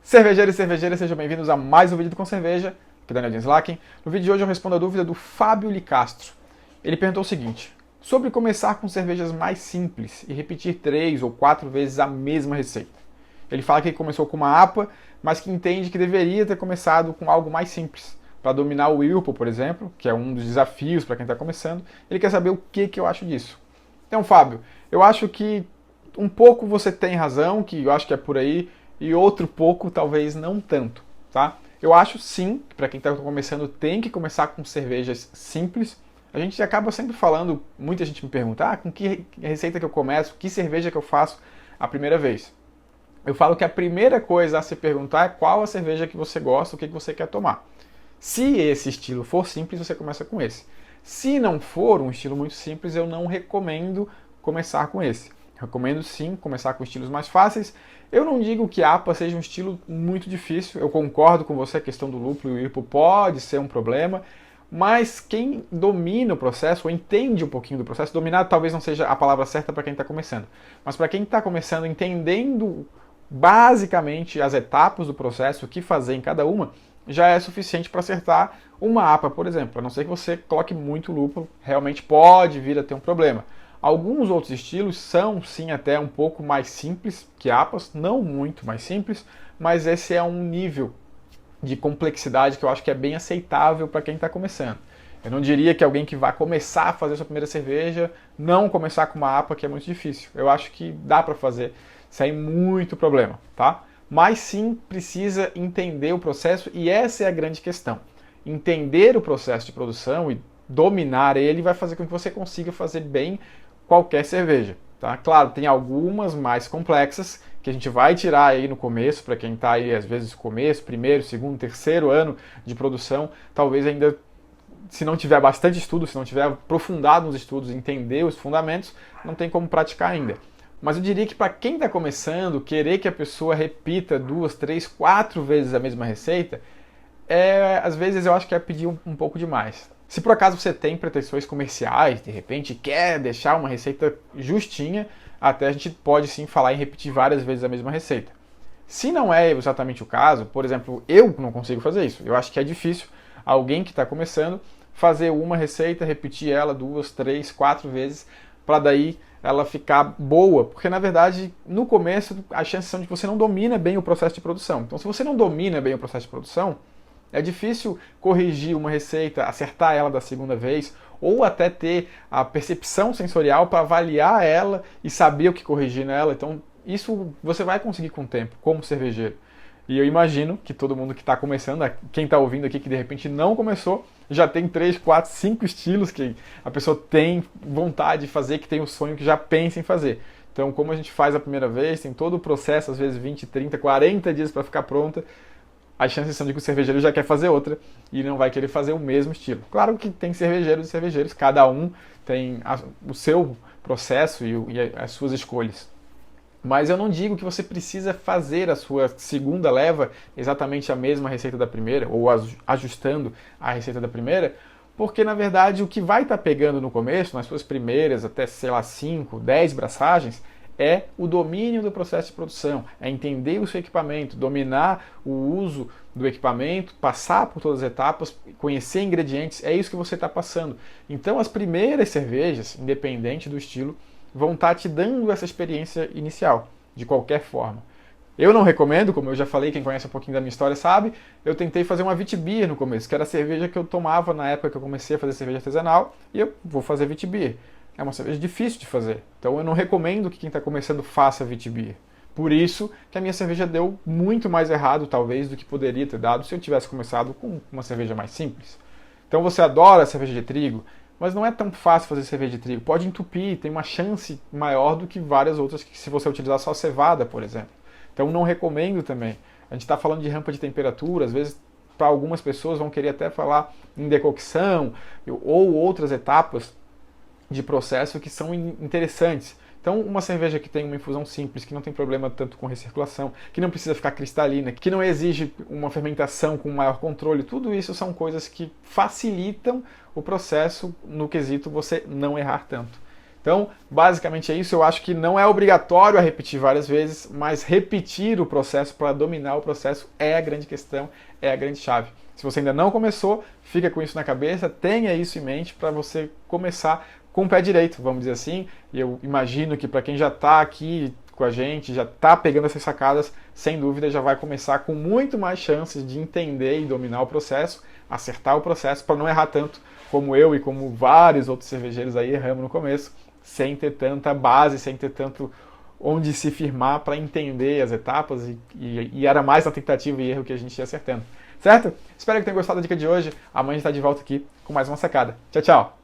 Cervejeiros e cervejeiras, sejam bem-vindos a mais um vídeo do Com Cerveja, aqui é Daniel Dinslaken. No vídeo de hoje eu respondo a dúvida do Fábio Licastro. Ele perguntou o seguinte: sobre começar com cervejas mais simples e repetir 3 ou 4 vezes a mesma receita. Ele fala que ele começou com uma APA, mas que entende que deveria ter começado com algo mais simples, para dominar o Whirlpool, por exemplo, que é um dos desafios para quem está começando. Ele quer saber o que eu acho disso. Então, Fábio, eu acho que um pouco você tem razão, que eu acho que é por aí, e outro pouco talvez não tanto, tá? Eu acho sim, que para quem está começando tem que começar com cervejas simples. A gente acaba sempre falando, muita gente me pergunta, com que receita que eu começo, que cerveja que eu faço a primeira vez. Eu falo que a primeira coisa a se perguntar é qual a cerveja que você gosta, o que você quer tomar. Se esse estilo for simples, você começa com esse. Se não for um estilo muito simples, eu não recomendo começar com esse. Recomendo sim começar com estilos mais fáceis. Eu não digo que a APA seja um estilo muito difícil, eu concordo com você, a questão do lúpulo e o Whirlpool pode ser um problema, mas quem domina o processo, ou entende um pouquinho do processo, dominar talvez não seja a palavra certa para quem está começando, mas para quem está começando, entendendo basicamente as etapas do processo, o que fazer em cada uma, já é suficiente para acertar uma APA, por exemplo. A não ser que você coloque muito lúpulo, realmente pode vir a ter um problema. Alguns outros estilos são sim até um pouco mais simples que APAs, não muito mais simples, mas esse é um nível de complexidade que eu acho que é bem aceitável para quem está começando. Eu não diria que alguém que vai começar a fazer sua primeira cerveja não começar com uma APA, que é muito difícil. Eu acho que dá para fazer sem muito problema, tá? Mas sim precisa entender o processo e essa é a grande questão. Entender o processo de produção e dominar ele vai fazer com que você consiga fazer bem qualquer cerveja, tá? Claro, tem algumas mais complexas que a gente vai tirar aí no começo, para quem está aí às vezes no começo, primeiro, segundo, terceiro ano de produção, talvez ainda, se não tiver bastante estudo, se não tiver aprofundado nos estudos, entender os fundamentos, não tem como praticar ainda. Mas eu diria que para quem está começando, querer que a pessoa repita 2, 3, 4 vezes a mesma receita, às vezes eu acho que é pedir um pouco demais. Se por acaso você tem pretensões comerciais, de repente quer deixar uma receita justinha, até a gente pode sim falar em repetir várias vezes a mesma receita. Se não é exatamente o caso, por exemplo, eu não consigo fazer isso. Eu acho que é difícil alguém que está começando fazer uma receita, repetir ela 2, 3, 4 vezes, para daí ela ficar boa, porque na verdade no começo as chances são de que você não domina bem o processo de produção. Então se você não domina bem o processo de produção, é difícil corrigir uma receita, acertar ela da segunda vez, ou até ter a percepção sensorial para avaliar ela e saber o que corrigir nela. Então isso você vai conseguir com o tempo, como cervejeiro. E eu imagino que todo mundo que está começando, quem está ouvindo aqui que de repente não começou, já tem 3, 4, 5 estilos que a pessoa tem vontade de fazer, que tem o sonho, que já pensa em fazer. Então, como a gente faz a primeira vez, tem todo o processo, às vezes 20, 30, 40 dias para ficar pronta, as chances são de que o cervejeiro já quer fazer outra e não vai querer fazer o mesmo estilo. Claro que tem cervejeiros e cervejeiros, cada um tem o seu processo e as suas escolhas. Mas eu não digo que você precisa fazer a sua segunda leva exatamente a mesma receita da primeira, ou ajustando a receita da primeira, porque na verdade o que vai estar pegando no começo, nas suas primeiras até, sei lá, 5, 10 braçagens, é o domínio do processo de produção, é entender o seu equipamento, dominar o uso do equipamento, passar por todas as etapas, conhecer ingredientes, é isso que você está passando. Então as primeiras cervejas, independente do estilo, vão estar te dando essa experiência inicial, de qualquer forma. Eu não recomendo, como eu já falei, quem conhece um pouquinho da minha história sabe, eu tentei fazer uma Witbier no começo, que era a cerveja que eu tomava na época que eu comecei a fazer cerveja artesanal, e eu vou fazer Witbier. É uma cerveja difícil de fazer, então eu não recomendo que quem está começando faça Witbier. Por isso que a minha cerveja deu muito mais errado, talvez, do que poderia ter dado se eu tivesse começado com uma cerveja mais simples. Então você adora cerveja de trigo, mas não é tão fácil fazer cerveja de trigo. Pode entupir, tem uma chance maior do que várias outras que se você utilizar só cevada, por exemplo. Então não recomendo também. A gente está falando de rampa de temperatura, às vezes para algumas pessoas vão querer até falar em decocção ou outras etapas de processo que são interessantes. Então, uma cerveja que tem uma infusão simples, que não tem problema tanto com recirculação, que não precisa ficar cristalina, que não exige uma fermentação com maior controle, tudo isso são coisas que facilitam o processo no quesito você não errar tanto. Então, basicamente é isso. Eu acho que não é obrigatório a repetir várias vezes, mas repetir o processo para dominar o processo é a grande questão, é a grande chave. Se você ainda não começou, fica com isso na cabeça, tenha isso em mente para você começar com o pé direito, vamos dizer assim. E eu imagino que para quem já está aqui com a gente, já está pegando essas sacadas, sem dúvida já vai começar com muito mais chances de entender e dominar o processo, acertar o processo, para não errar tanto como eu e como vários outros cervejeiros aí erramos no começo, sem ter tanta base, sem ter tanto onde se firmar para entender as etapas e era mais na tentativa e erro que a gente ia acertando. Certo? Espero que tenham gostado da dica de hoje. Amanhã a gente está de volta aqui com mais uma sacada. Tchau, tchau!